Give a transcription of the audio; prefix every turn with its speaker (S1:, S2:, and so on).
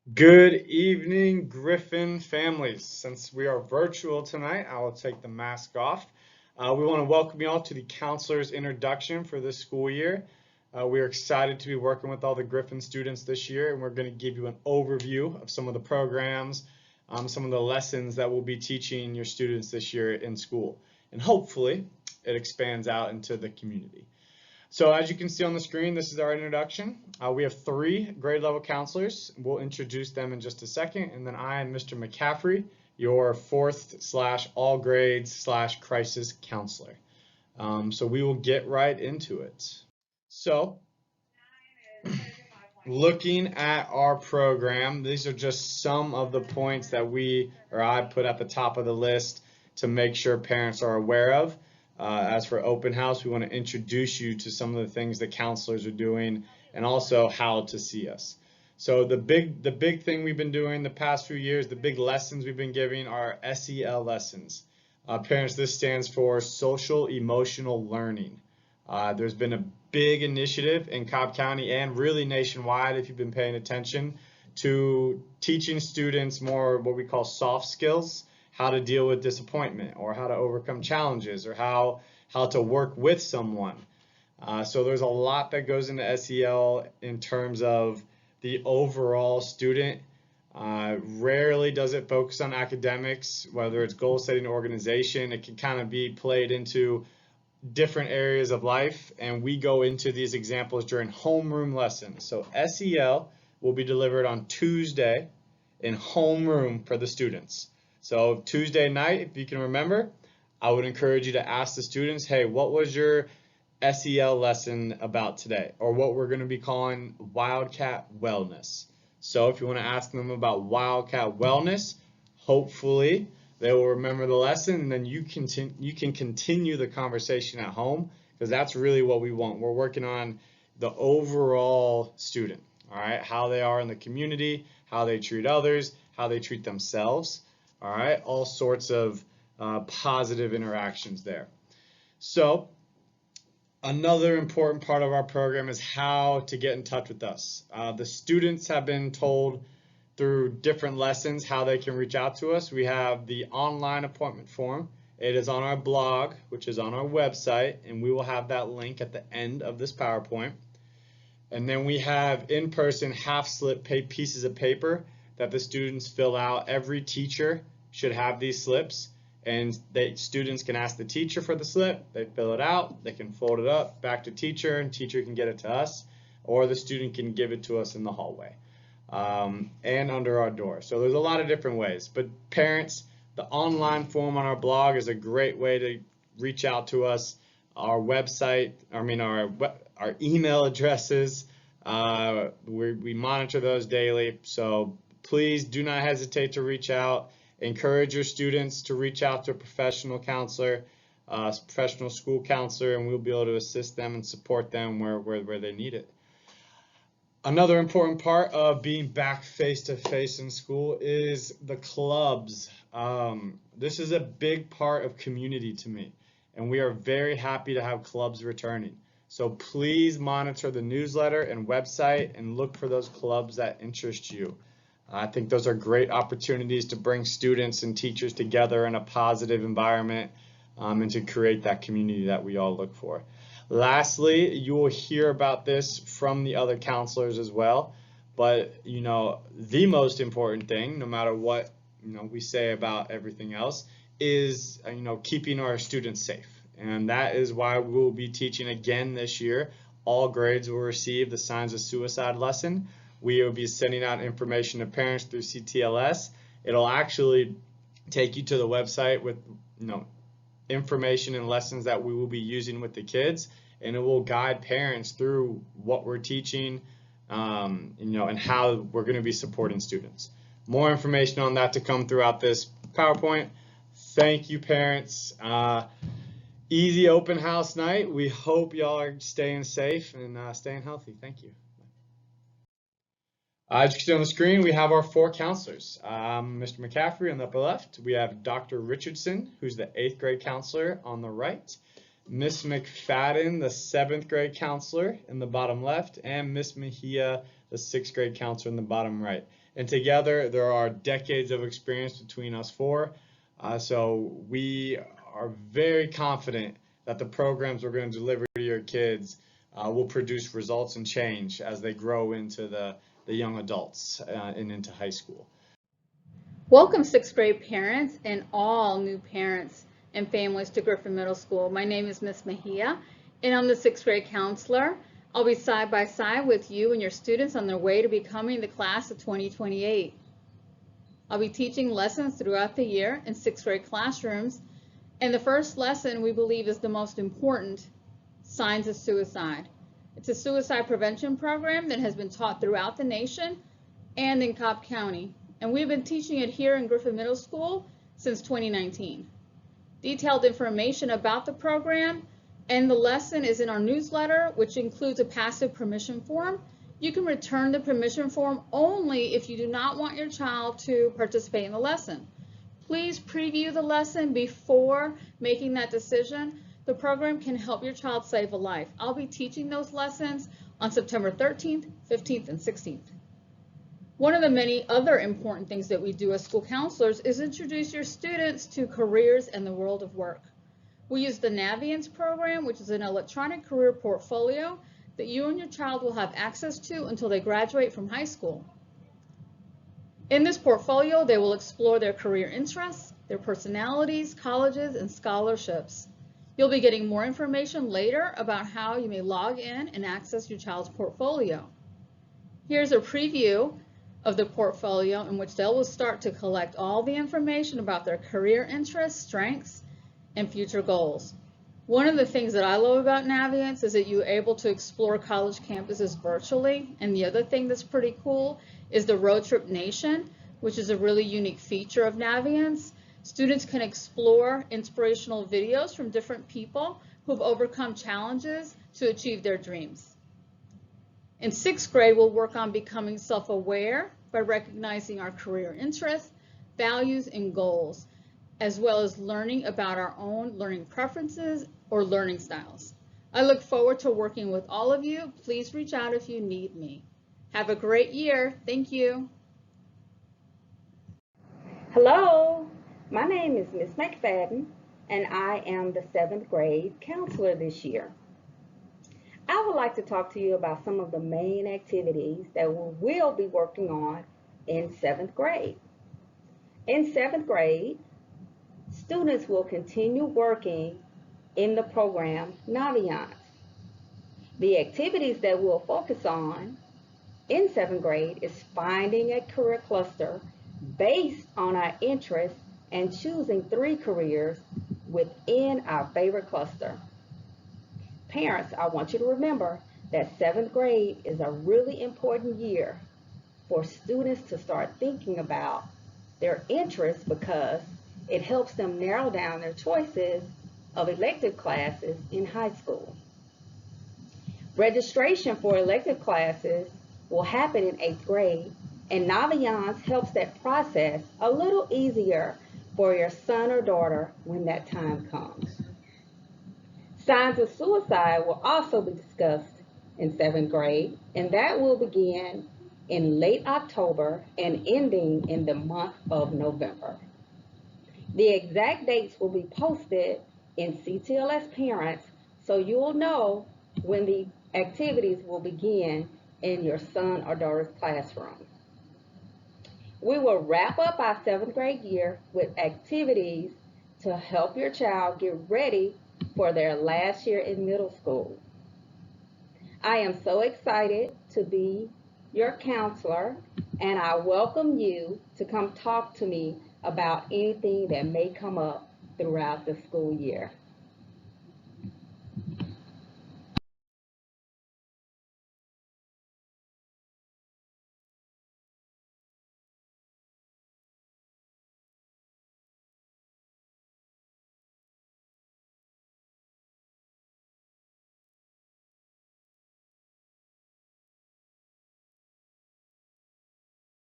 S1: Good evening, Griffin families. Since we are virtual tonight, I will take the mask off. We want to welcome you all to the counselor's introduction for this school year. We are excited to be working with all the Griffin students this year, and we're going to give you an overview of some of the programs, some of the lessons that we'll be teaching your students this year in school. And hopefully, it expands out into the community. So as you can see on the screen, this is our introduction. We have 3 grade level counselors. We'll introduce them in just a second. And then I am Mr. McCaffrey, your 4th / all grades / crisis counselor. So we will get right into it. So looking at our program, these are just some of the points that I put at the top of the list to make sure parents are aware of. As for open house, we want to introduce you to some of the things that counselors are doing and also how to see us. So the big thing we've been doing the past few years, the big lessons we've been giving are SEL lessons. Parents, this stands for social emotional learning. There's been a big initiative in Cobb County and really nationwide, if you've been paying attention, to teaching students more what we call soft skills, how to deal with disappointment or how to overcome challenges or how to work with someone. So there's a lot that goes into SEL in terms of the overall student. Rarely does it focus on academics, whether it's goal setting or organization. It can kind of be played into different areas of life, and we go into these examples during homeroom lessons. So SEL will be delivered on Tuesday in homeroom for the students. So Tuesday night, if you can remember, I would encourage you to ask the students, hey, what was your SEL lesson about today? Or what we're going to be calling Wildcat Wellness. So if you want to ask them about Wildcat Wellness, hopefully they will remember the lesson, and then you can continue the conversation at home, because that's really what we want. We're working on the overall student, all right? How they are in the community, how they treat others, how they treat themselves, all right? All sorts of positive interactions there. So another important part of our program is how to get in touch with us. The students have been told through different lessons how they can reach out to us. We have the online appointment form. It is on our blog, which is on our website, and we will have that link at the end of this PowerPoint. And then we have in-person half-slip pieces of paper that the students fill out. Every teacher should have these slips, and students can ask the teacher for the slip. They fill it out, they can fold it up back to teacher, and teacher can get it to us, or the student can give it to us in the hallway. And under our door. So there's a lot of different ways. But parents, the online form on our blog is a great way to reach out to us. Our website, our email addresses, we monitor those daily. So please do not hesitate to reach out. Encourage your students to reach out to a professional counselor, professional school counselor, and we'll be able to assist them and support them where they need it. Another important part of being back face-to-face in school is the clubs. This is a big part of community to me, and we are very happy to have clubs returning. So please monitor the newsletter and website and look for those clubs that interest you. I think those are great opportunities to bring students and teachers together in a positive environment, and to create that community that we all look for. Lastly, you will hear about this from the other counselors as well, but the most important thing, no matter what we say about everything else, is keeping our students safe. And that is why we will be teaching again this year. All grades will receive the signs of suicide lesson. We will be sending out information to parents through CTLS. It'll actually take you to the website with information and lessons that we will be using with the kids, and it will guide parents through what we're teaching, and how we're going to be supporting students. More information on that to come throughout this PowerPoint. Thank you, parents. Easy open house night. We hope y'all are staying safe and staying healthy. Thank you. As you can see on the screen, we have our 4 counselors. Mr. McCaffrey on the upper left. We have Dr. Richardson, who's the 8th grade counselor on the right. Miss McFadden, the 7th grade counselor in the bottom left, and Miss Mejia, the 6th grade counselor in the bottom right. And together, there are decades of experience between us four. So we are very confident that the programs we're going to deliver to your kids will produce results and change as they grow into the young adults and into high school.
S2: Welcome 6th grade parents and all new parents and families to Griffin Middle School. My name is Miss Mejia and I'm the 6th grade counselor. I'll be side by side with you and your students on their way to becoming the class of 2028. I'll be teaching lessons throughout the year in 6th grade classrooms, and the first lesson we believe is the most important, signs of suicide. It's a suicide prevention program that has been taught throughout the nation and in Cobb County, and we've been teaching it here in Griffin Middle School since 2019. Detailed information about the program and the lesson is in our newsletter, which includes a passive permission form. You can return the permission form only if you do not want your child to participate in the lesson. Please preview the lesson before making that decision. The program can help your child save a life. I'll be teaching those lessons on September 13th, 15th, and 16th. One of the many other important things that we do as school counselors is introduce your students to careers and the world of work. We use the Naviance program, which is an electronic career portfolio that you and your child will have access to until they graduate from high school. In this portfolio, they will explore their career interests, their personalities, colleges, and scholarships. You'll be getting more information later about how you may log in and access your child's portfolio. Here's a preview of the portfolio in which they will start to collect all the information about their career interests, strengths, and future goals. One of the things that I love about Naviance is that you're able to explore college campuses virtually, and the other thing that's pretty cool is the Road Trip Nation, which is a really unique feature of Naviance. Students can explore inspirational videos from different people who've overcome challenges to achieve their dreams. In 6th grade, we'll work on becoming self-aware by recognizing our career interests, values, and goals, as well as learning about our own learning preferences or learning styles. I look forward to working with all of you. Please reach out if you need me. Have a great year. Thank you.
S3: Hello, my name is Miss McFadden, and I am the 7th grade counselor this year. I would like to talk to you about some of the main activities that we will be working on in 7th grade. In 7th grade, students will continue working in the program Naviance. The activities that we'll focus on in 7th grade is finding a career cluster based on our interests and choosing 3 careers within our favorite cluster. Parents, I want you to remember that 7th grade is a really important year for students to start thinking about their interests because it helps them narrow down their choices of elective classes in high school. Registration for elective classes will happen in 8th grade, and Naviance helps that process a little easier for your son or daughter when that time comes. Signs of suicide will also be discussed in 7th grade, and that will begin in late October and ending in the month of November. The exact dates will be posted in CTLS Parents, so you'll know when the activities will begin in your son or daughter's classroom. We will wrap up our 7th grade year with activities to help your child get ready for their last year in middle school. I am so excited to be your counselor, and I welcome you to come talk to me about anything that may come up throughout the school year.